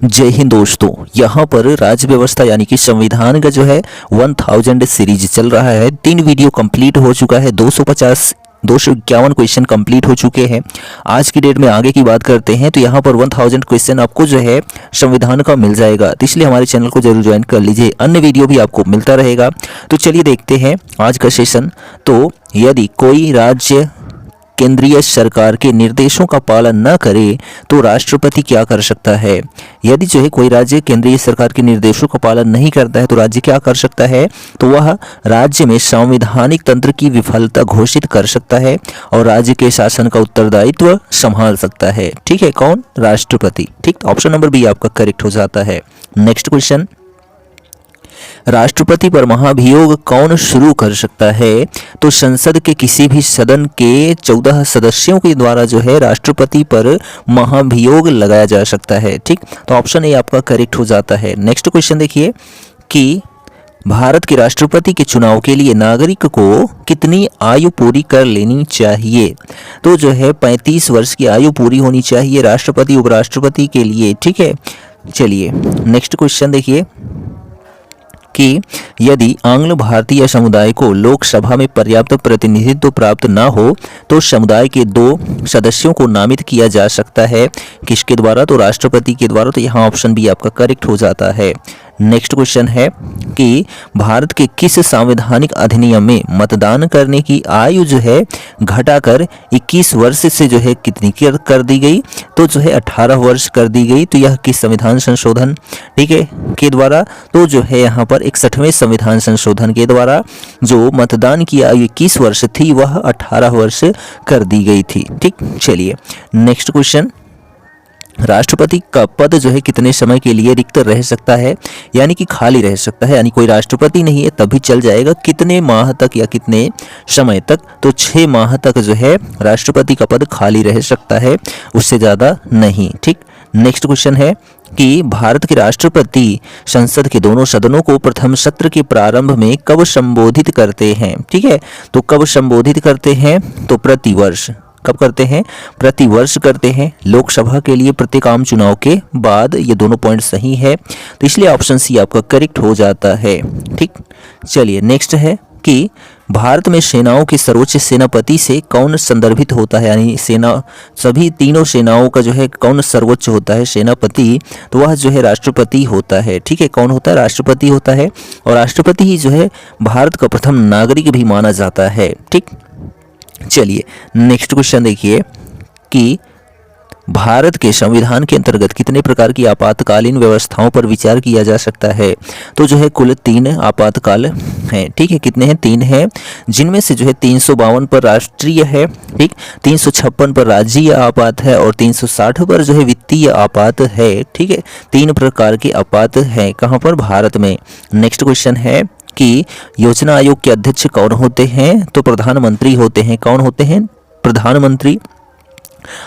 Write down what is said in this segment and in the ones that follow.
जय हिंद दोस्तों। यहाँ पर राज्य व्यवस्था यानी कि संविधान का जो है 1000 सीरीज चल रहा है। 3 वीडियो कंप्लीट हो चुका है, 251 क्वेश्चन कंप्लीट हो चुके हैं। आज की डेट में आगे की बात करते हैं तो यहाँ पर 1000 क्वेश्चन आपको जो है संविधान का मिल जाएगा, तो इसलिए हमारे चैनल को जरूर ज्वाइन कर लीजिए। अन्य वीडियो भी आपको मिलता रहेगा। तो चलिए देखते हैं आज का सेशन। तो यदि कोई राज्य केंद्रीय सरकार के निर्देशों का पालन न करे तो राष्ट्रपति क्या कर सकता है। यदि जो है कोई राज्य केंद्रीय सरकार के निर्देशों का पालन नहीं करता है तो राज्य क्या कर सकता है, तो वह राज्य में संवैधानिक तंत्र की विफलता घोषित कर सकता है और राज्य के शासन का उत्तरदायित्व संभाल सकता है। ठीक है, कौन? राष्ट्रपति। ठीक, ऑप्शन नंबर बी आपका करेक्ट हो जाता है। नेक्स्ट क्वेश्चन, राष्ट्रपति पर महाभियोग कौन शुरू कर सकता है? तो संसद के किसी भी सदन के 14 सदस्यों के द्वारा जो है राष्ट्रपति पर महाभियोग लगाया जा सकता है। ठीक, तो ऑप्शन ए आपका करेक्ट हो जाता है। नेक्स्ट क्वेश्चन देखिए कि भारत के राष्ट्रपति के चुनाव के लिए नागरिक को कितनी आयु पूरी कर लेनी चाहिए? तो जो है 35 वर्ष की आयु पूरी होनी चाहिए राष्ट्रपति उपराष्ट्रपति के लिए। ठीक है, चलिए नेक्स्ट क्वेश्चन देखिए कि यदि आंग्ल भारतीय समुदाय को लोकसभा में पर्याप्त प्रतिनिधित्व प्राप्त न हो तो समुदाय के 2 सदस्यों को नामित किया जा सकता है। किसके द्वारा? तो राष्ट्रपति के द्वारा। तो यहाँ ऑप्शन बी आपका करेक्ट हो जाता है। नेक्स्ट क्वेश्चन है कि भारत के किस संवैधानिक अधिनियम में मतदान करने की आयु जो है घटाकर 21 वर्ष से जो है कितनी कर दी गई? तो जो है 18 वर्ष कर दी गई। तो यह किस संविधान संशोधन, ठीक है, के द्वारा? तो जो है यहाँ पर 61वें संविधान संशोधन के द्वारा जो मतदान की आयु 21 वर्ष थी वह 18 वर्ष कर दी गई थी। ठीक, चलिए नेक्स्ट क्वेश्चन, राष्ट्रपति का पद जो है कितने समय के लिए रिक्त रह सकता है, यानी कि खाली रह सकता है, यानी कोई राष्ट्रपति नहीं है तब भी चल जाएगा। कितने माह तक या कितने समय तक? तो 6 माह तक जो है राष्ट्रपति का पद खाली रह सकता है, उससे ज़्यादा नहीं। ठीक, नेक्स्ट क्वेश्चन है कि भारत के राष्ट्रपति संसद के दोनों सदनों को प्रथम सत्र के प्रारंभ में कब संबोधित करते हैं? ठीक है, तो कब संबोधित करते हैं? तो प्रतिवर्ष। कब करते हैं? प्रतिवर्ष करते हैं। लोकसभा के लिए प्रत्येक आम चुनाव के बाद। ये दोनों पॉइंट सही है, तो इसलिए ऑप्शन सी आपका करेक्ट हो जाता है। ठीक, चलिए नेक्स्ट है कि भारत में सेनाओं के सर्वोच्च सेनापति से कौन संदर्भित होता है, यानी सेना सभी तीनों सेनाओं का जो है कौन सर्वोच्च होता है सेनापति? तो वह जो है राष्ट्रपति होता है। ठीक है, कौन होता है? राष्ट्रपति होता है, और राष्ट्रपति ही जो है भारत का प्रथम नागरिक भी माना जाता है। ठीक, चलिए नेक्स्ट क्वेश्चन देखिए कि भारत के संविधान के अंतर्गत कितने प्रकार की आपातकालीन व्यवस्थाओं पर विचार किया जा सकता है? तो जो है कुल 3 आपातकाल हैं। ठीक है, कितने हैं? 3 हैं, जिनमें से जो है 352 पर राष्ट्रीय है, ठीक, 356 पर राज्यीय आपात है और 360 पर जो है वित्तीय आपात है। ठीक है, 3 प्रकार के आपात हैं। कहाँ पर? भारत में। नेक्स्ट क्वेश्चन है कि योजना आयोग के अध्यक्ष कौन होते हैं? तो प्रधानमंत्री होते हैं। कौन होते हैं? प्रधानमंत्री।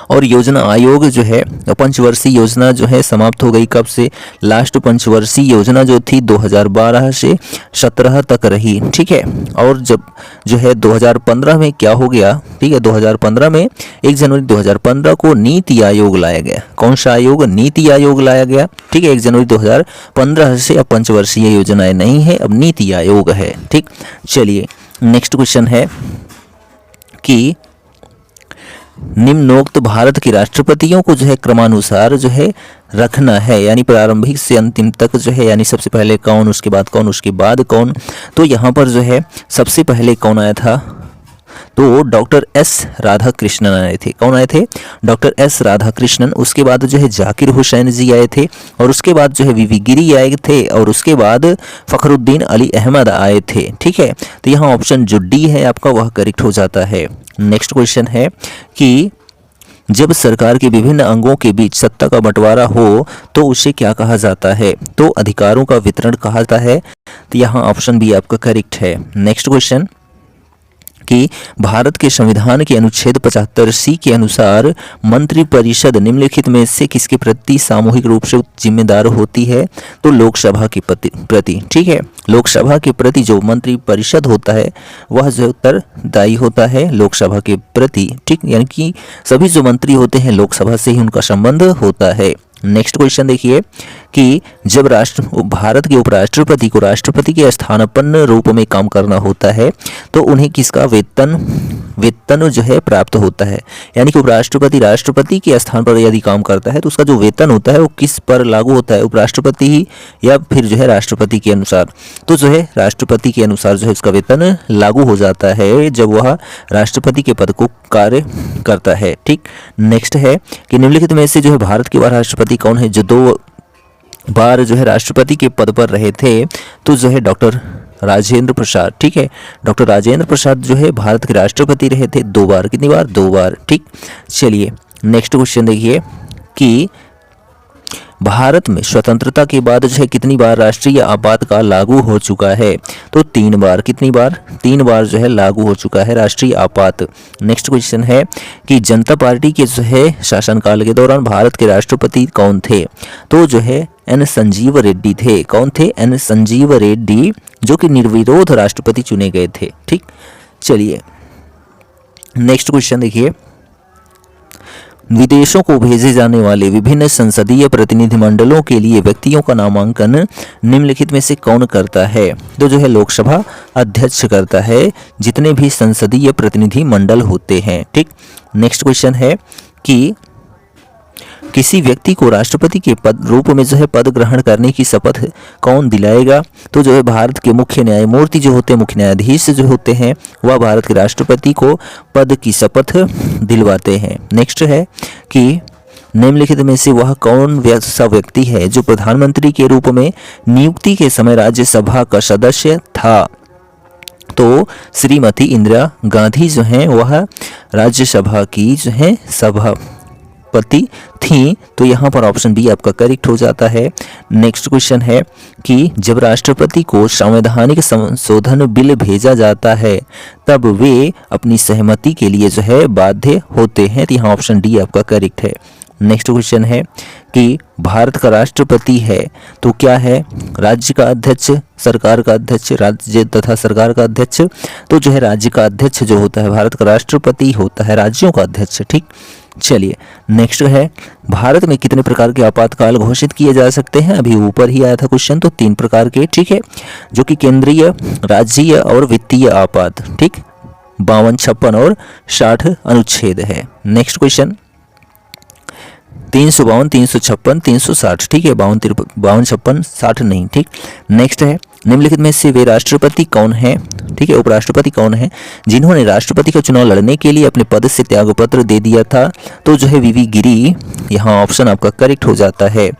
और योजना आयोग जो है पंचवर्षीय योजना जो है समाप्त हो गई। कब से? लास्ट पंचवर्षीय योजना जो थी 2012 से 17 तक रही। ठीक है, और जब जो है 2015 में क्या हो गया? ठीक है, 2015 में 1 जनवरी 2015 को नीति आयोग लाया गया। कौन सा आयोग? नीति आयोग लाया गया। ठीक है, 1 जनवरी 2015 से अब पंचवर्षीय योजनाएं नहीं है, अब नीति आयोग है। ठीक, चलिए नेक्स्ट क्वेश्चन है कि निम्नोक्त भारत के राष्ट्रपतियों को जो है क्रमानुसार जो है रखना है, यानी प्रारंभिक से अंतिम तक जो है, यानी सबसे पहले कौन, उसके बाद कौन, उसके बाद कौन? तो यहाँ पर जो है सबसे पहले कौन आया था? तो डॉक्टर एस राधाकृष्णन आए थे। कौन आए थे? Doctor S Radhakrishnan. उसके बाद जो है जाकिर हुसैन जी आए थे, और उसके बाद जो है वीवी गिरी आए थे, और उसके बाद फखरुद्दीन अली अहमद आए थे। ठीक है, तो यहाँ ऑप्शन जो डी है आपका वह करेक्ट हो जाता है। नेक्स्ट क्वेश्चन है कि जब सरकार के विभिन्न अंगों के बीच सत्ता का बंटवारा हो तो उसे क्या कहा जाता है? तो अधिकारों का वितरण कहा जाता है। तो यहाँ ऑप्शन बी आपका करेक्ट है। नेक्स्ट क्वेश्चन कि भारत के संविधान के अनुच्छेद 75C के अनुसार मंत्रिपरिषद निम्नलिखित में से किसके प्रति सामूहिक रूप से जिम्मेदार होती है? तो लोकसभा के प्रति। ठीक है, लोकसभा के प्रति जो मंत्रिपरिषद होता है वह जो उत्तरदायी होता है लोकसभा के प्रति। ठीक, यानी कि सभी जो मंत्री होते हैं लोकसभा से ही उनका संबंध होता है। नेक्स्ट क्वेश्चन देखिए कि जब भारत के उपराष्ट्रपति को राष्ट्रपति के स्थानापन्न रूप में काम करना होता है तो उन्हें किसका वेतन जो है प्राप्त होता है। यानी कि उपराष्ट्रपति राष्ट्रपति के स्थान पर यदि काम करता है तो उसका जो वेतन होता है वो किस पर लागू होता है, उपराष्ट्रपति ही या फिर जो है राष्ट्रपति के अनुसार। तो जो है राष्ट्रपति के अनुसार जो है उसका वेतन लागू हो जाता है जब वह राष्ट्रपति के पद को कार्य करता है। ठीक, नेक्स्ट है कि निम्नलिखित में से जो है भारत के राष्ट्रपति कौन है जो 2 बार जो है राष्ट्रपति के पद पर रहे थे। तो जो है डॉक्टर राजेंद्र प्रसाद। ठीक है, डॉक्टर राजेंद्र प्रसाद जो है भारत के राष्ट्रपति रहे थे 2 बार। कितनी बार? 2 बार। ठीक, चलिए नेक्स्ट क्वेश्चन देखिए कि भारत में स्वतंत्रता के बाद जो है कितनी बार राष्ट्रीय आपातकाल लागू हो चुका है। तो 3 बार। कितनी बार? 3 बार जो है लागू हो चुका है राष्ट्रीय आपात। नेक्स्ट क्वेश्चन है कि जनता पार्टी के जो है शासनकाल के दौरान भारत के राष्ट्रपति कौन थे। तो जो है एन संजीव रेड्डी थे। कौन थे? एन संजीव रेड्डी, जो कि निर्विरोध राष्ट्रपति चुने गए थे। ठीक, चलिए नेक्स्ट क्वेश्चन देखिए, विदेशों को भेजे जाने वाले विभिन्न संसदीय प्रतिनिधिमंडलों के लिए व्यक्तियों का नामांकन निम्नलिखित में से कौन करता है। तो जो है लोकसभा अध्यक्ष करता है, जितने भी संसदीय प्रतिनिधि मंडल होते हैं। ठीक, नेक्स्ट क्वेश्चन है कि किसी व्यक्ति को राष्ट्रपति के पद रूप में जो है पद ग्रहण करने की शपथ कौन दिलाएगा। तो जो है भारत के मुख्य न्यायमूर्ति जो होते हैं, मुख्य न्यायाधीश जो होते हैं, वह भारत के राष्ट्रपति को पद की शपथ दिलवाते हैं। नेक्स्ट है कि निम्नलिखित में से वह कौन सा व्यक्ति है जो प्रधानमंत्री के रूप में नियुक्ति के समय राज्यसभा का सदस्य था। तो श्रीमती इंदिरा गांधी जो हैं वह राज्यसभा की जो है सभापति थी। तो यहाँ पर ऑप्शन बी आपका करेक्ट हो जाता है। नेक्स्ट क्वेश्चन है कि जब राष्ट्रपति को संवैधानिक संशोधन बिल भेजा जाता है तब वे अपनी सहमति के लिए जो है बाध्य होते हैं। तो यहाँ ऑप्शन डी आपका करेक्ट है। नेक्स्ट क्वेश्चन है कि भारत का राष्ट्रपति है तो क्या है? राज्य का अध्यक्ष, सरकार का अध्यक्ष, राज्य तथा सरकार का अध्यक्ष। तो जो है राज्य का अध्यक्ष जो होता है, भारत का राष्ट्रपति होता है राज्यों का अध्यक्ष। ठीक, चलिए नेक्स्ट है भारत में कितने प्रकार के आपातकाल घोषित किए जा सकते हैं। अभी ऊपर ही आया था क्वेश्चन, तो 3 प्रकार के। ठीक है, जो कि केंद्रीय, राज्यीय और वित्तीय आपात। ठीक, 52, 56 और 60 अनुच्छेद है। Next question 352, 356, 360। ठीक है, 52, 56, 60 नहीं। ठीक, नेक्स्ट है निम्नलिखित में से वे राष्ट्रपति कौन है। ठीक है, उपराष्ट्रपति कौन है जिन्होंने राष्ट्रपति का चुनाव लड़ने के लिए अपने पद से त्यागपत्र दे दिया था। तो जो है वीवी गिरी, यहाँ ऑप्शन आपका करेक्ट हो जाता है।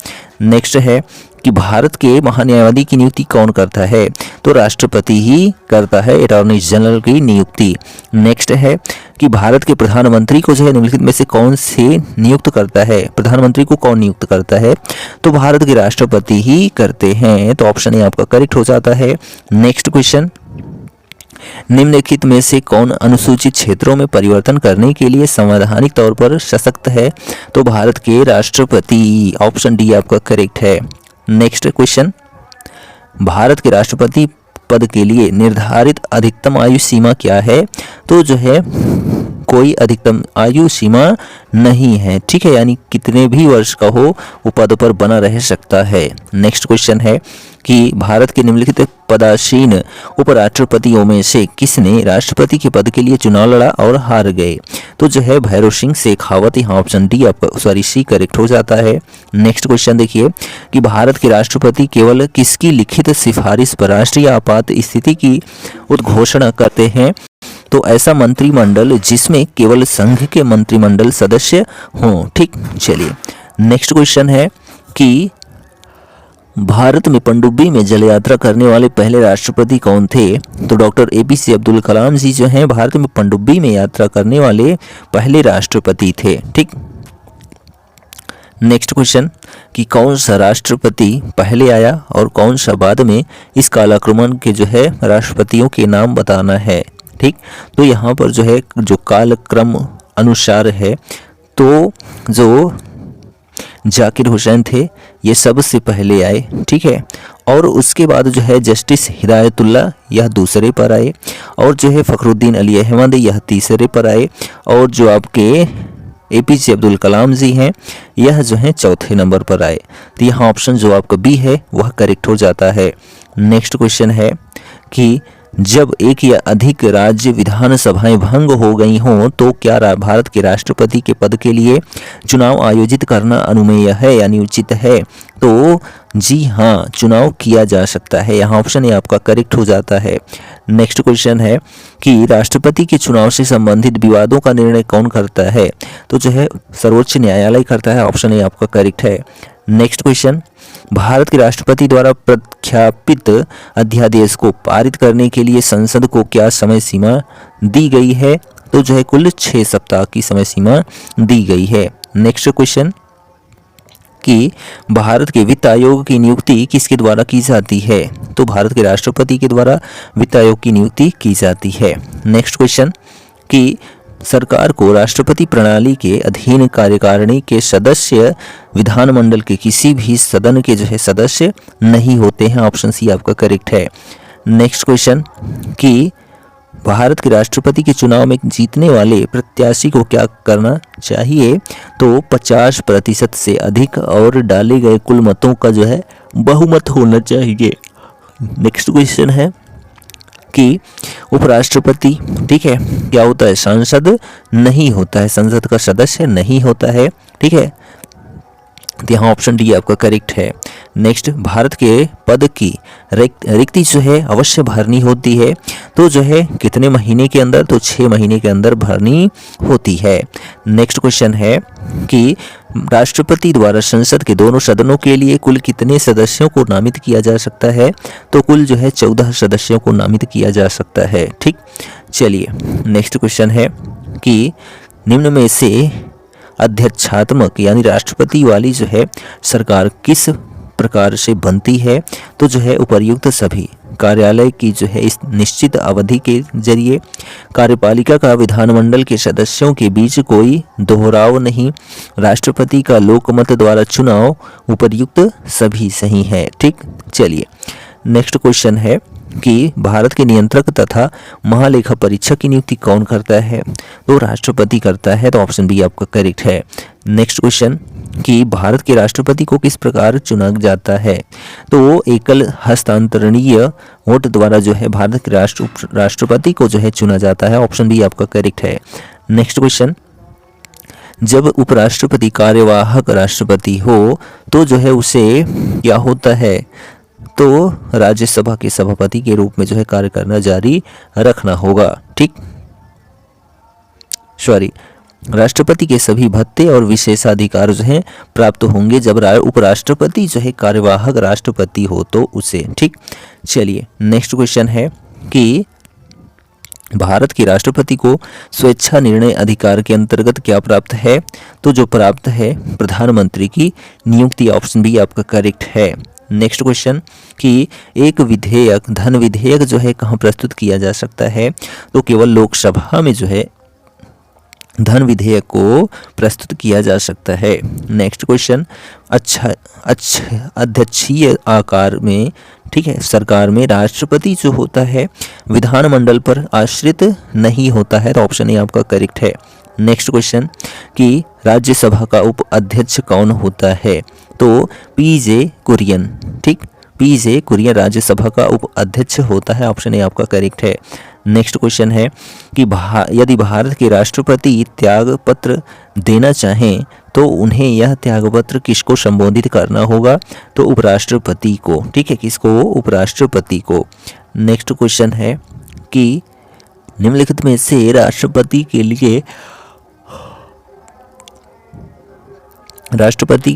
नेक्स्ट है कि भारत के महान्यायवादी की नियुक्ति कौन करता है। तो राष्ट्रपति ही करता है अटॉर्नी जनरल की नियुक्ति। नेक्स्ट है कि भारत के प्रधानमंत्री को जो है निम्नलिखित में से कौन से नियुक्त करता है। प्रधानमंत्री को कौन नियुक्त करता है। तो भारत के राष्ट्रपति ही करते हैं। तो ऑप्शन ए आपका करेक्ट हो जाता है। नेक्स्ट क्वेश्चन, निम्नलिखित में से कौन अनुसूचित क्षेत्रों में परिवर्तन करने के लिए संवैधानिक तौर पर सशक्त है। तो भारत के राष्ट्रपति। ऑप्शन डी आपका करेक्ट है। नेक्स्ट क्वेश्चन, भारत के राष्ट्रपति पद के लिए निर्धारित अधिकतम आयु सीमा क्या है। तो जो है कोई अधिकतम आयु सीमा नहीं है। ठीक है, यानी कितने भी वर्ष का हो वो पद पर बना रह सकता है। नेक्स्ट क्वेश्चन है कि भारत के निम्नलिखित पदासीन उपराष्ट्रपतियों में से किसने राष्ट्रपति के पद के लिए चुनाव लड़ा और हार गए। तो जो है भैरव सिंह शेखावत। यहाँ ऑप्शन डी आपका सी करेक्ट हो जाता है। नेक्स्ट क्वेश्चन देखिए कि भारत के राष्ट्रपति केवल किसकी लिखित सिफारिश पर राष्ट्रीय आपात स्थिति की उद्घोषणा करते हैं। तो ऐसा मंत्रिमंडल जिसमें केवल संघ के मंत्रिमंडल सदस्य हों। ठीक, चलिए नेक्स्ट क्वेश्चन है कि भारत में पनडुब्बी में जल यात्रा करने वाले पहले राष्ट्रपति कौन थे। तो डॉक्टर एपीजे अब्दुल कलाम जी जो हैं भारत में पनडुब्बी में यात्रा करने वाले पहले राष्ट्रपति थे। ठीक, नेक्स्ट क्वेश्चन कि कौन सा राष्ट्रपति पहले आया और कौन सा बाद में। इस कालाक्रमण के जो है राष्ट्रपतियों के नाम बताना है। ठीक, तो यहाँ पर जो है जो कालक्रम अनुसार है तो जो जाकिर हुसैन थे ये सबसे पहले आए। ठीक है, और उसके बाद जो है जस्टिस हिदायतुल्लाह यह दूसरे पर आए और जो है फ़खरुद्दीन अली अहमद यह तीसरे पर आए और जो आपके APJ अब्दुल कलाम जी हैं, यह जो है चौथे नंबर पर आए। तो यहाँ ऑप्शन जो आपका बी है वह करेक्ट हो जाता है। नेक्स्ट क्वेश्चन है कि जब एक या अधिक राज्य विधानसभाएं भंग हो गई हों तो क्या भारत के राष्ट्रपति के पद के लिए चुनाव आयोजित करना अनुमेय है यानी उचित है? तो जी हाँ, चुनाव किया जा सकता है। यहाँ ऑप्शन ए आपका करेक्ट हो जाता है। नेक्स्ट क्वेश्चन है कि राष्ट्रपति के चुनाव से संबंधित विवादों का निर्णय कौन करता है? तो जो है सर्वोच्च न्यायालय करता है। ऑप्शन ए आपका करेक्ट है। नेक्स्ट क्वेश्चन, भारत के राष्ट्रपति द्वारा प्रख्यापित अध्यादेश को पारित करने के लिए संसद को क्या समय सीमा दी गई है? तो जो है कुल 6 सप्ताह की समय सीमा दी गई है। नेक्स्ट क्वेश्चन कि भारत के वित्त आयोग की नियुक्ति किसके द्वारा की जाती है? तो भारत के राष्ट्रपति के द्वारा वित्त आयोग की नियुक्ति की जाती है। नेक्स्ट क्वेश्चन कि सरकार को राष्ट्रपति प्रणाली के अधीन कार्यकारिणी के सदस्य विधानमंडल के किसी भी सदन के जो है सदस्य नहीं होते हैं। ऑप्शन सी आपका करेक्ट है। नेक्स्ट क्वेश्चन कि भारत के राष्ट्रपति के चुनाव में जीतने वाले प्रत्याशी को क्या करना चाहिए? तो 50% से अधिक और डाले गए कुल मतों का जो है बहुमत होना चाहिए। नेक्स्ट क्वेश्चन है कि उपराष्ट्रपति, ठीक है, क्या होता है? सांसद नहीं होता है, संसद का सदस्य नहीं होता है। ठीक है, तो यहाँ ऑप्शन डी आपका करेक्ट है। नेक्स्ट, भारत के पद की रिक्ति जो है अवश्य भरनी होती है। तो जो है कितने महीने के अंदर? तो 6 महीने के अंदर भरनी होती है। नेक्स्ट क्वेश्चन है कि राष्ट्रपति द्वारा संसद के दोनों सदनों के लिए कुल कितने सदस्यों को नामित किया जा सकता है? तो कुल जो है 14 सदस्यों को नामित किया जा सकता है। ठीक, चलिए नेक्स्ट क्वेश्चन है कि निम्न में से अध्यक्षात्मक यानी राष्ट्रपति वाली जो है सरकार किस प्रकार से बनती है? तो जो है उपर्युक्त सभी कार्यालय की जो है इस निश्चित अवधि के जरिए, कार्यपालिका का विधानमंडल के सदस्यों के बीच कोई दोहराव नहीं, राष्ट्रपति का लोकमत द्वारा चुनाव, उपर्युक्त सभी सही है। ठीक, चलिए नेक्स्ट क्वेश्चन है कि भारत के नियंत्रक तथा महालेखा परीक्षक की नियुक्ति कौन करता है? तो राष्ट्रपति करता है। तो ऑप्शन बी आपका करेक्ट है। नेक्स्ट क्वेश्चन कि भारत के राष्ट्रपति को किस प्रकार चुना जाता है? तो एकल हस्तांतरणीय वोट द्वारा जो है भारत के राष्ट्रपति को जो है चुना जाता है। ऑप्शन बी आपका करेक्ट है। नेक्स्ट क्वेश्चन, जब उपराष्ट्रपति कार्यवाहक राष्ट्रपति हो तो जो है उसे क्या होता है? तो राज्यसभा के सभापति के रूप में जो है कार्य करना जारी रखना होगा। ठीक, राष्ट्रपति के सभी भत्ते और विशेषाधिकार जो है प्राप्त होंगे जब उपराष्ट्रपति जो है कार्यवाहक राष्ट्रपति हो तो उसे। ठीक, चलिए नेक्स्ट क्वेश्चन है कि भारत के राष्ट्रपति को स्वेच्छा निर्णय अधिकार के अंतर्गत क्या प्राप्त है? तो जो प्राप्त है प्रधानमंत्री की नियुक्ति। ऑप्शन बी आपका करेक्ट है। नेक्स्ट क्वेश्चन कि एक विधेयक, धन विधेयक जो है कहाँ प्रस्तुत किया जा सकता है? तो केवल लोकसभा में जो है धन विधेयक को प्रस्तुत किया जा सकता है। नेक्स्ट क्वेश्चन, अच्छा अध्यक्षीय आकार में, ठीक है, सरकार में राष्ट्रपति जो होता है विधानमंडल पर आश्रित नहीं होता है। तो ऑप्शन ए आपका करेक्ट है। नेक्स्ट क्वेश्चन कि राज्यसभा का उप अध्यक्ष कौन होता है? तो PJ कुरियन। ठीक, PJ कुरियन राज्यसभा का उप अध्यक्ष होता है। ऑप्शन ए आपका करेक्ट है। नेक्स्ट क्वेश्चन है कि यदि भारत के राष्ट्रपति त्याग पत्र देना चाहें तो उन्हें यह त्याग पत्र किसको संबोधित करना होगा? तो उपराष्ट्रपति को। ठीक है, किसको? उपराष्ट्रपति को। नेक्स्ट क्वेश्चन है कि निम्नलिखित में से राष्ट्रपति के लिए राष्ट्रपति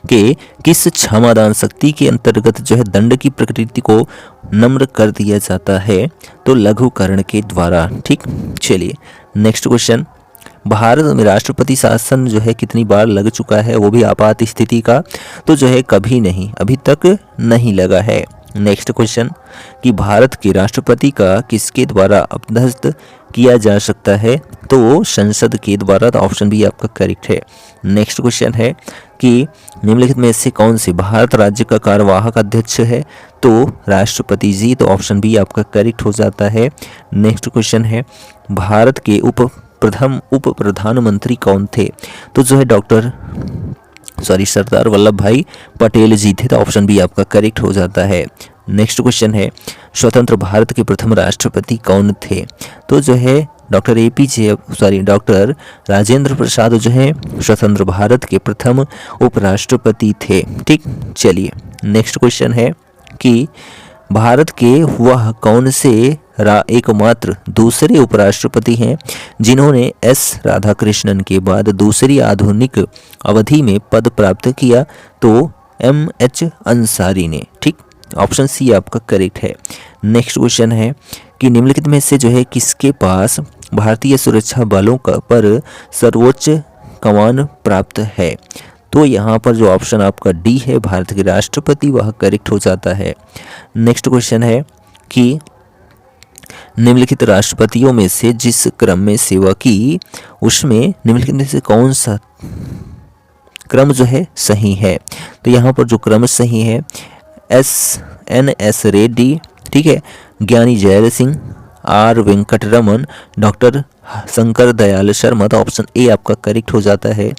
के किस क्षमादान शक्ति के अंतर्गत जो है दंड की प्रकृति को नम्र कर दिया जाता है? तो लघुकरण के द्वारा। ठीक, चलिए नेक्स्ट क्वेश्चन, भारत में राष्ट्रपति शासन जो है कितनी बार लग चुका है? वो भी आपात स्थिति का। तो जो है कभी नहीं, अभी तक नहीं लगा है। नेक्स्ट क्वेश्चन कि भारत के राष्ट्रपति का किसके द्वारा अपदस्थ किया जा सकता है? तो संसद के द्वारा। तो ऑप्शन बी आपका करेक्ट है। नेक्स्ट क्वेश्चन है कि निम्नलिखित में से कौन से भारत राज्य का कार्यवाहक अध्यक्ष है? तो राष्ट्रपति जी। तो ऑप्शन बी आपका करेक्ट हो जाता है। नेक्स्ट क्वेश्चन है भारत के उप प्रथम उप प्रधानमंत्री कौन थे? तो जो है सरदार वल्लभ भाई पटेल जी थे। तो ऑप्शन बी आपका करेक्ट हो जाता है। नेक्स्ट क्वेश्चन है, स्वतंत्र भारत के प्रथम राष्ट्रपति कौन थे? तो जो है डॉक्टर राजेंद्र प्रसाद जो है स्वतंत्र भारत के प्रथम उपराष्ट्रपति थे। ठीक, चलिए नेक्स्ट क्वेश्चन है कि भारत के वह कौन से एकमात्र दूसरे उपराष्ट्रपति हैं जिन्होंने एस राधाकृष्णन के बाद दूसरी आधुनिक अवधि में पद प्राप्त किया? तो एम.एच. अंसारी ने। ठीक, ऑप्शन सी आपका करेक्ट है। नेक्स्ट क्वेश्चन है कि निम्नलिखित में से जो है किसके पास भारतीय सुरक्षा बलों पर सर्वोच्च कमान प्राप्त है? तो यहाँ पर जो ऑप्शन आपका डी है, भारत के राष्ट्रपति, वह करेक्ट हो जाता है। नेक्स्ट क्वेश्चन है कि निम्नलिखित राष्ट्रपतियों में से जिस क्रम में सेवा की उसमें निम्नलिखित में से कौन सा क्रम जो है सही है? तो यहाँ पर जो क्रम सही है, एस रेड्डी, ठीक है, ज्ञानी जैल सिंह, आर वेंकटरमन, डॉक्टर शंकर दयाल शर्मा। तो ऑप्शन ए आपका करेक्ट हो जाता है।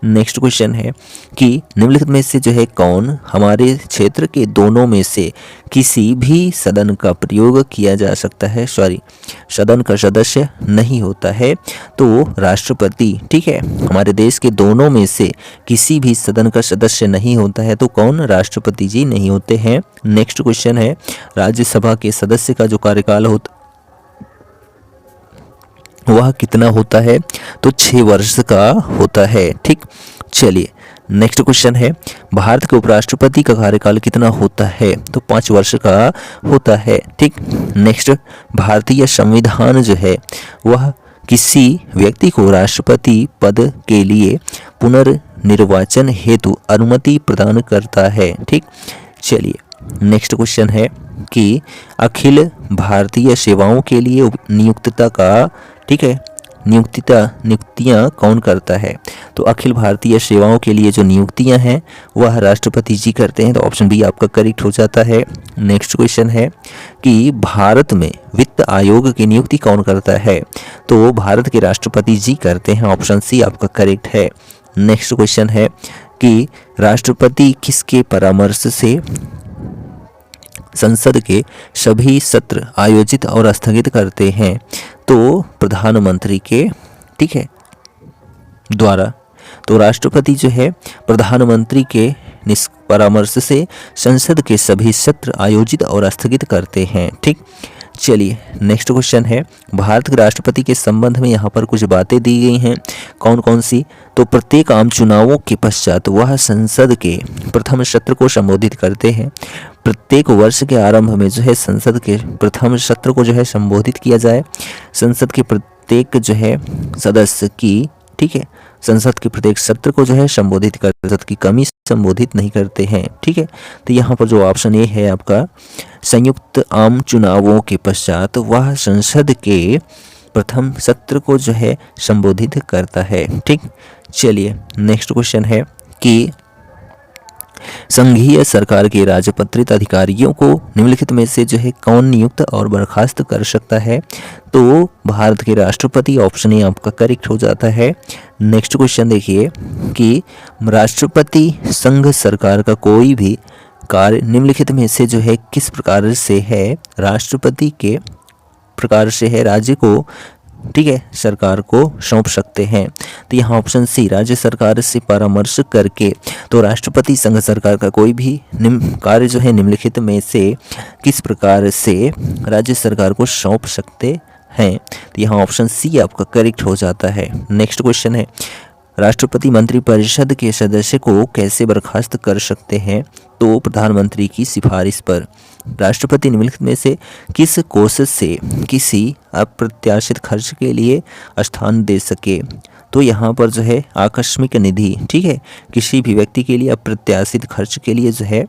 नेक्स्ट क्वेश्चन है कि निम्नलिखित में से जो है कौन हमारे क्षेत्र के दोनों में से किसी भी सदन का प्रयोग किया जा सकता है, सदन का सदस्य नहीं होता है? तो राष्ट्रपति, ठीक है, हमारे देश के दोनों में से किसी भी सदन का सदस्य नहीं होता है, तो कौन? राष्ट्रपति जी नहीं होते हैं। नेक्स्ट क्वेश्चन है, राज्यसभा के सदस्य का जो कार्यकाल होता वह कितना होता है? तो 6 वर्ष का होता है। ठीक, चलिए नेक्स्ट क्वेश्चन है, भारत के उपराष्ट्रपति का कार्यकाल कितना होता है? तो 5 वर्ष का होता है। ठीक, नेक्स्ट, भारतीय संविधान जो है वह किसी व्यक्ति को राष्ट्रपति पद के लिए पुनर्निर्वाचन हेतु अनुमति प्रदान करता है। ठीक, चलिए नेक्स्ट क्वेश्चन है कि अखिल भारतीय सेवाओं के लिए नियुक्तता का, ठीक है, नियुक्तियां कौन करता है? तो अखिल भारतीय सेवाओं के लिए जो नियुक्तियां हैं वह राष्ट्रपति जी करते हैं। तो ऑप्शन बी आपका करेक्ट हो जाता है। नेक्स्ट क्वेश्चन है कि भारत में वित्त आयोग की नियुक्ति कौन करता है? तो भारत के राष्ट्रपति जी करते हैं। ऑप्शन सी आपका करेक्ट है। नेक्स्ट क्वेश्चन है कि राष्ट्रपति किसके परामर्श से संसद के सभी सत्र आयोजित और स्थगित करते हैं? तो प्रधानमंत्री के, ठीक है, द्वारा। तो राष्ट्रपति जो है प्रधानमंत्री के परामर्श से संसद के सभी सत्र आयोजित और स्थगित करते हैं। ठीक, चलिए नेक्स्ट क्वेश्चन है, भारत के राष्ट्रपति के संबंध में यहाँ पर कुछ बातें दी गई हैं, कौन कौन सी? तो प्रत्येक आम चुनावों के पश्चात वह संसद के प्रथम सत्र को संबोधित करते हैं। प्रत्येक वर्ष के आरंभ में जो है संसद के प्रथम सत्र को जो है संबोधित किया जाए। संसद के प्रत्येक जो है सदस्य की, ठीक है, संसद के प्रत्येक सत्र को जो है संबोधित कर, संसद की कमी संबोधित नहीं करते हैं। ठीक है, तो यहाँ पर जो ऑप्शन ए है आपका, संयुक्त आम चुनावों के पश्चात वह संसद के प्रथम सत्र को जो है संबोधित करता है। ठीक, चलिए नेक्स्ट क्वेश्चन है कि संघीय सरकार के राजपत्रित अधिकारियों को निम्नलिखित में से जो है कौन नियुक्त और बर्खास्त कर सकता है? तो भारत के राष्ट्रपति। ऑप्शन ए आपका करेक्ट हो जाता है। नेक्स्ट क्वेश्चन देखिए कि राष्ट्रपति संघ सरकार का कोई भी कार्य निम्नलिखित में से जो है किस प्रकार से है? राष्ट्रपति के प्रकार से है, राज्य को, ठीक है, सरकार को सौंप सकते हैं। तो यहाँ ऑप्शन सी, राज्य सरकार से परामर्श करके। तो राष्ट्रपति संघ सरकार का कोई भी कार्य जो है निम्नलिखित में से किस प्रकार से राज्य सरकार को सौंप सकते हैं? तो यहाँ ऑप्शन सी आपका करेक्ट हो जाता है। नेक्स्ट क्वेश्चन है, राष्ट्रपति मंत्रिपरिषद के सदस्य को कैसे बर्खास्त कर सकते हैं? तो प्रधानमंत्री की सिफारिश पर। राष्ट्रपति निम्नलिखित में से किस कोष से किसी अप्रत्याशित खर्च के लिए स्थान दे सके? तो यहाँ पर जो है आकस्मिक निधि, ठीक है, किसी भी व्यक्ति के लिए अप्रत्याशित खर्च के लिए जो है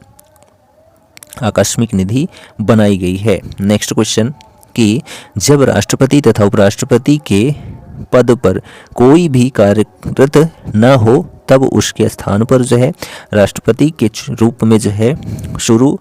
आकस्मिक निधि बनाई गई है। नेक्स्ट क्वेश्चन कि जब राष्ट्रपति तथा उपराष्ट्रपति के पद पर कोई भी कार्यरत न हो तब उसके स्थान पर जो है राष्ट्रपति के रूप में जो है शुरू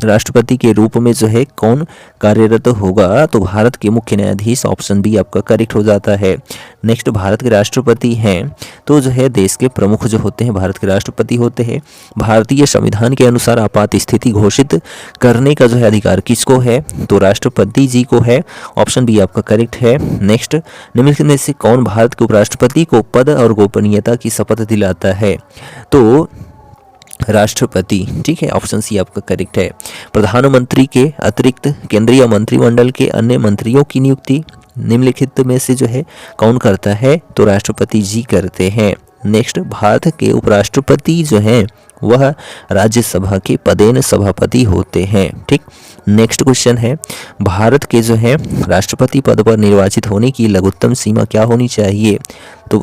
राष्ट्रपति के रूप में जो है कौन कार्यरत होगा, तो भारत के मुख्य न्यायाधीश, ऑप्शन बी आपका करेक्ट हो जाता है। नेक्स्ट, भारत के राष्ट्रपति हैं तो जो है देश के प्रमुख जो होते हैं भारत के राष्ट्रपति होते हैं। भारतीय संविधान के अनुसार आपात स्थिति घोषित करने का जो है अधिकार किसको है, तो राष्ट्रपति जी को है, ऑप्शन बी आपका करेक्ट है। नेक्स्ट, निम्नलिखित में से कौन भारत के उपराष्ट्रपति को पद और गोपनीयता की शपथ दिलाता है, तो राष्ट्रपति, ठीक है, ऑप्शन सी आपका करेक्ट है। प्रधानमंत्री के अतिरिक्त केंद्रीय मंत्रिमंडल के अन्य मंत्रियों की नियुक्ति निम्नलिखित में से जो है कौन करता है, तो राष्ट्रपति जी करते हैं। नेक्स्ट, भारत के उपराष्ट्रपति जो हैं वह राज्यसभा के पदेन सभापति होते हैं, ठीक। नेक्स्ट क्वेश्चन है, भारत के जो है राष्ट्रपति पद पर निर्वाचित होने की लघुत्तम सीमा क्या होनी चाहिए, तो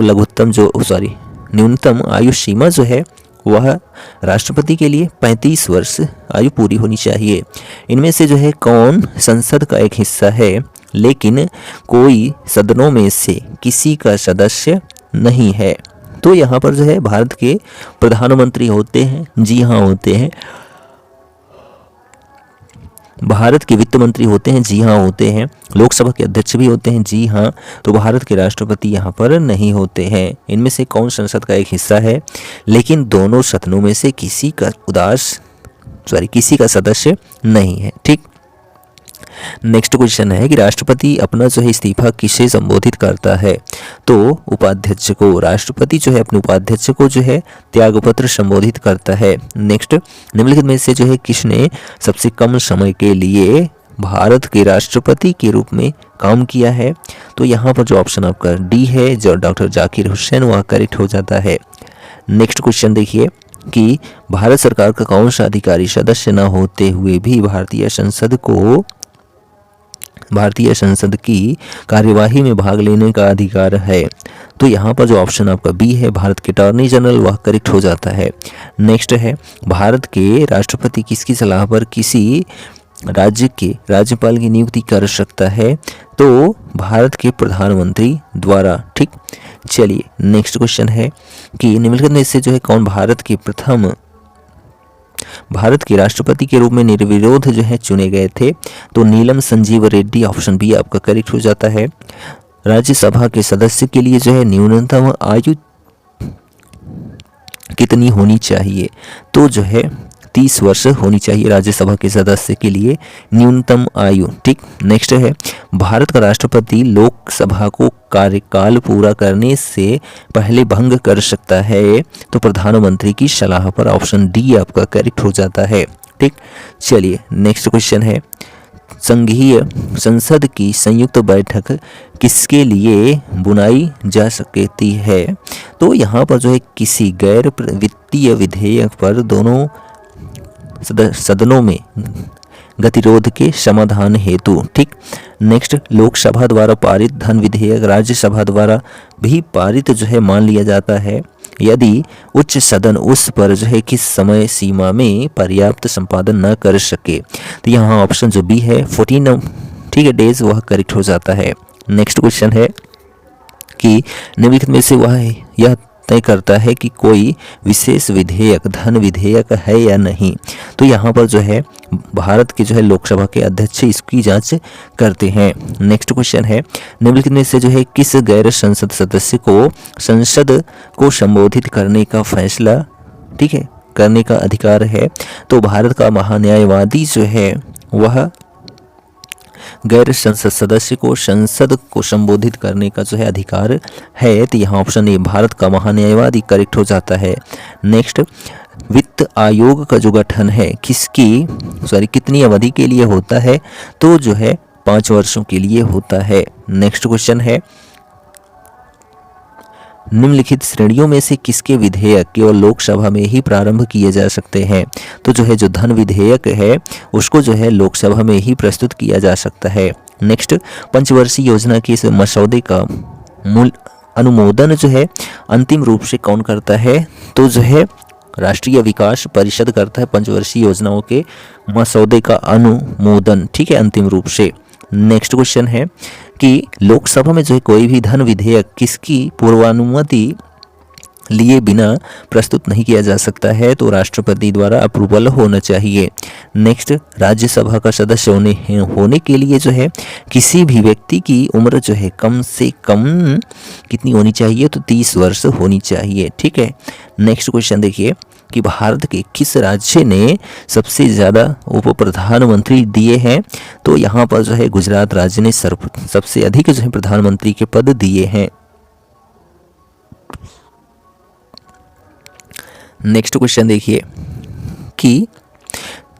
न्यूनतम आयु सीमा जो है वह राष्ट्रपति के लिए 35 वर्ष आयु पूरी होनी चाहिए। इनमें से जो है कौन संसद का एक हिस्सा है लेकिन कोई सदनों में से किसी का सदस्य नहीं है, तो यहाँ पर जो है भारत के प्रधानमंत्री होते हैं, जी हाँ होते हैं। भारत के वित्त मंत्री होते हैं, जी हाँ होते हैं। लोकसभा के अध्यक्ष भी होते हैं, जी हाँ। तो भारत के राष्ट्रपति यहाँ पर नहीं होते हैं। इनमें से कौन संसद का एक हिस्सा है लेकिन दोनों सदनों में से किसी का सदस्य नहीं है, ठीक। नेक्स्ट क्वेश्चन है कि राष्ट्रपति अपना जो है इस्तीफा किसे संबोधित करता है, तो उपाध्यक्ष को। राष्ट्रपति जो है अपने उपाध्यक्ष को जो है त्यागपत्र संबोधित करता है। नेक्स्ट, निम्नलिखित में से जो है किसने सबसे कम समय के लिए भारत के राष्ट्रपति के रूप में काम किया है, तो यहाँ पर जो ऑप्शन आपका डी है, जो डॉक्टर जाकिर हुसैन, वह करेक्ट हो जाता है। नेक्स्ट क्वेश्चन देखिए कि भारत सरकार का कौन सा अधिकारी सदस्य न होते हुए भी भारतीय संसद की कार्यवाही में भाग लेने का अधिकार है, तो यहाँ पर जो ऑप्शन आपका बी है, भारत के अटॉर्नी जनरल, वह करेक्ट हो जाता है। नेक्स्ट है, भारत के राष्ट्रपति किसकी सलाह पर किसी राज्य के राज्यपाल की नियुक्ति कर सकता है, तो भारत के प्रधानमंत्री द्वारा, ठीक। चलिए नेक्स्ट क्वेश्चन है कि निम्नलिखित में से जो है कौन भारत के राष्ट्रपति के रूप में निर्विरोध जो है चुने गए थे, तो नीलम संजीव रेड्डी, ऑप्शन बी आपका करेक्ट हो जाता है। राज्यसभा के सदस्य के लिए जो है न्यूनतम आयु कितनी होनी चाहिए, तो जो है 30 वर्ष होनी चाहिए राज्यसभा के सदस्य के लिए न्यूनतम आयु, ठीक। नेक्स्ट है, भारत का राष्ट्रपति लोकसभा को कार्यकाल पूरा करने से पहले भंग कर सकता है, तो प्रधानमंत्री की सलाह पर, ऑप्शन डी आपका करेक्ट हो जाता है, ठीक। चलिए नेक्स्ट क्वेश्चन है, संघीय संसद की संयुक्त बैठक किसके लिए बुलाई जा सकती है, तो यहाँ पर जो है किसी गैर वित्तीय विधेयक पर दोनों सदनों में गतिरोध के समाधान हेतु, ठीक। नेक्स्ट, लोकसभा द्वारा पारित धन विधेयक राज्यसभा द्वारा भी पारित जो है मान लिया जाता है यदि उच्च सदन उस पर जो है किस समय सीमा में पर्याप्त संपादन न कर सके, तो यहाँ ऑप्शन जो बी है 14, ठीक है, डेज, वह करेक्ट हो जाता है। नेक्स्ट क्वेश्चन है कि निम्नलिखित में से वह यह तय करता है कि कोई विशेष विधेयक धन विधेयक है या नहीं, तो यहाँ पर जो है भारत के जो है लोकसभा के अध्यक्ष इसकी जांच करते हैं। नेक्स्ट क्वेश्चन है, निम्नलिखित में से जो है किस गैर संसद सदस्य को संसद को संबोधित करने का फैसला, ठीक है, करने का अधिकार है, तो भारत का महान्यायवादी जो है वह गैर संसद सदस्य को संसद को संबोधित करने का जो है अधिकार है, तो यहाँ ऑप्शन ए भारत का महान्यायवादी करेक्ट हो जाता है। नेक्स्ट, वित्त आयोग का जो गठन है कितनी अवधि के लिए होता है, तो जो है 5 वर्षों के लिए होता है। नेक्स्ट क्वेश्चन है, निम्नलिखित श्रेणियों में से किसके विधेयक केवल लोकसभा में ही प्रारंभ किए जा सकते हैं, तो जो है जो धन विधेयक है उसको जो है लोकसभा में ही प्रस्तुत किया जा सकता है। नेक्स्ट, पंचवर्षीय योजना के इस मसौदे का मूल अनुमोदन जो है अंतिम रूप से कौन करता है, तो जो है राष्ट्रीय विकास परिषद करता है पंचवर्षीय योजनाओं के मसौदे का अनुमोदन, ठीक है, अंतिम रूप से। नेक्स्ट क्वेश्चन है कि लोकसभा में जो है कोई भी धन विधेयक किसकी पूर्वानुमति लिए बिना प्रस्तुत नहीं किया जा सकता है, तो राष्ट्रपति द्वारा अप्रूवल होना चाहिए। नेक्स्ट, राज्यसभा का सदस्य होने के लिए जो है किसी भी व्यक्ति की उम्र जो है कम से कम कितनी होनी चाहिए, तो 30 वर्ष होनी चाहिए। ठीक है। नेक्स्ट क्वेश्चन देखिए कि भारत के किस राज्य ने सबसे ज़्यादा उप प्रधानमंत्री दिए हैं, तो यहाँ पर जो है गुजरात राज्य ने सबसे अधिक जो है प्रधानमंत्री के पद दिए हैं। नेक्स्ट क्वेश्चन देखिए कि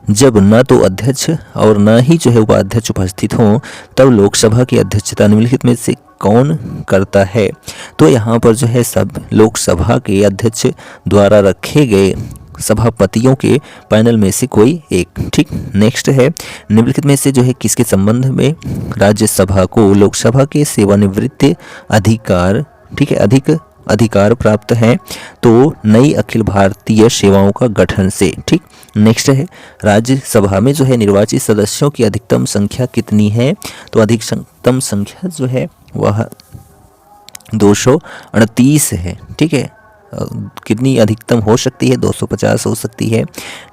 जब न तो अध्यक्ष और न ही जो है उपाध्यक्ष उपस्थित हों, तब लोकसभा की अध्यक्षता निम्नलिखित में से कौन करता है, तो यहाँ पर जो है सब लोकसभा के अध्यक्ष द्वारा रखे गए सभापतियों के पैनल में से कोई एक। ठीक। नेक्स्ट है, निम्नलिखित में से जो है किसके संबंध में राज्यसभा को लोकसभा के सेवानिवृत्त अधिकार, ठीक है, अधिक अधिकार प्राप्त हैं, तो नई अखिल भारतीय सेवाओं का गठन से। ठीक। नेक्स्ट है, राज्यसभा में जो है निर्वाचित सदस्यों की अधिकतम संख्या कितनी है, तो अधिकतम संख्या जो है वह 238 है। ठीक है। कितनी अधिकतम हो सकती है, 250 हो सकती है।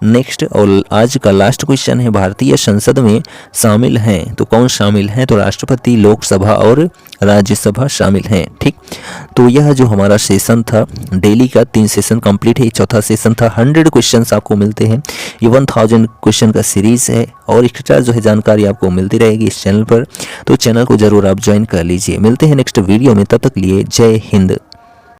नेक्स्ट और आज का लास्ट क्वेश्चन है, भारतीय संसद में शामिल हैं, तो कौन शामिल हैं, तो राष्ट्रपति, लोकसभा और राज्यसभा शामिल हैं। ठीक। तो यह जो हमारा सेशन था डेली का 3 सेशन कंप्लीट है, चौथा सेशन था। 100 क्वेश्चंस आपको मिलते हैं, ये 1000 क्वेश्चन का सीरीज है और एक्स्ट्रा जो है जानकारी आपको मिलती रहेगी इस चैनल पर, तो चैनल को जरूर आप ज्वाइन कर लीजिए। मिलते हैं नेक्स्ट वीडियो में, तब तक लिए जय हिंद।